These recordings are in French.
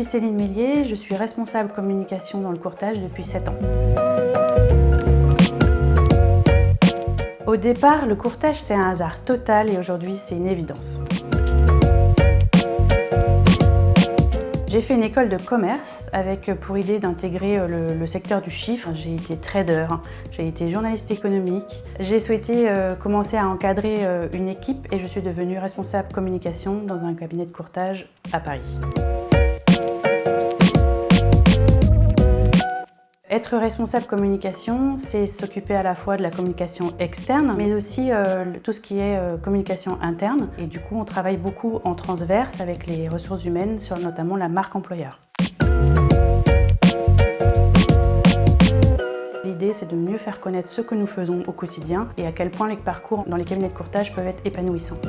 suis Céline Mélier, je suis responsable communication dans le courtage depuis 7 ans. Au départ, le courtage c'est un hasard total et aujourd'hui c'est une évidence. J'ai fait une école de commerce avec pour idée d'intégrer le secteur du chiffre. J'ai été trader, j'ai été journaliste économique. J'ai souhaité commencer à encadrer une équipe et je suis devenue responsable communication dans un cabinet de courtage à Paris. Être responsable communication, c'est s'occuper à la fois de la communication externe, mais aussi tout ce qui est communication interne. Et du coup, on travaille beaucoup en transverse avec les ressources humaines sur notamment la marque employeur. L'idée, c'est de mieux faire connaître ce que nous faisons au quotidien et à quel point les parcours dans les cabinets de courtage peuvent être épanouissants.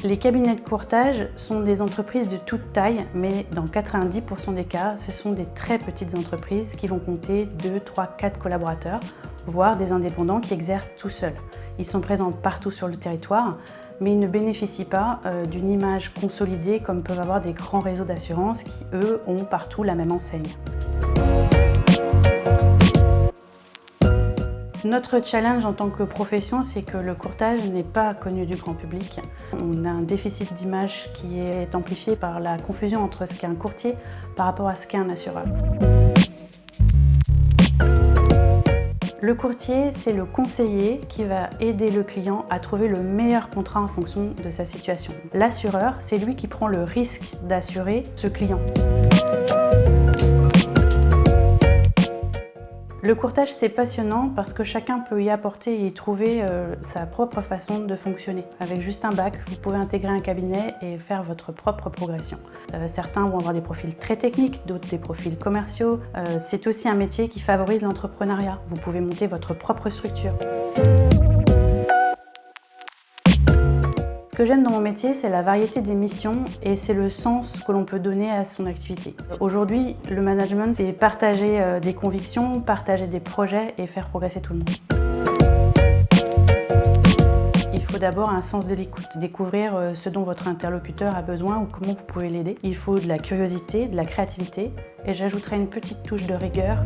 Les cabinets de courtage sont des entreprises de toute taille, mais dans 90% des cas, ce sont des très petites entreprises qui vont compter 2, 3, 4 collaborateurs, voire des indépendants qui exercent tout seuls. Ils sont présents partout sur le territoire, mais ils ne bénéficient pas d'une image consolidée comme peuvent avoir des grands réseaux d'assurance qui, eux, ont partout la même enseigne. Notre challenge en tant que profession, c'est que le courtage n'est pas connu du grand public. On a un déficit d'image qui est amplifié par la confusion entre ce qu'est un courtier par rapport à ce qu'est un assureur. Le courtier, c'est le conseiller qui va aider le client à trouver le meilleur contrat en fonction de sa situation. L'assureur, c'est lui qui prend le risque d'assurer ce client. Le courtage, c'est passionnant parce que chacun peut y apporter et y trouver sa propre façon de fonctionner. Avec juste un bac, vous pouvez intégrer un cabinet et faire votre propre progression. Certains vont avoir des profils très techniques, d'autres des profils commerciaux. C'est aussi un métier qui favorise l'entrepreneuriat. Vous pouvez monter votre propre structure. Ce que j'aime dans mon métier, c'est la variété des missions et c'est le sens que l'on peut donner à son activité. Aujourd'hui, le management, c'est partager des convictions, partager des projets et faire progresser tout le monde. Il faut d'abord un sens de l'écoute, découvrir ce dont votre interlocuteur a besoin ou comment vous pouvez l'aider. Il faut de la curiosité, de la créativité et j'ajouterai une petite touche de rigueur.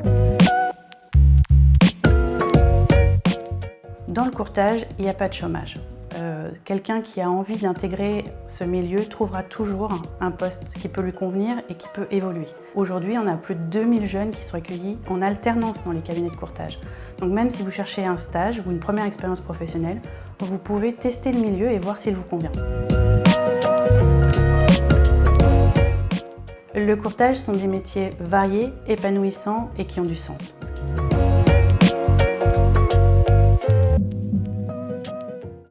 Dans le courtage, il n'y a pas de chômage. Quelqu'un qui a envie d'intégrer ce milieu trouvera toujours un poste qui peut lui convenir et qui peut évoluer. Aujourd'hui, on a plus de 2000 jeunes qui sont accueillis en alternance dans les cabinets de courtage. Donc même si vous cherchez un stage ou une première expérience professionnelle, vous pouvez tester le milieu et voir s'il vous convient. Le courtage sont des métiers variés, épanouissants et qui ont du sens.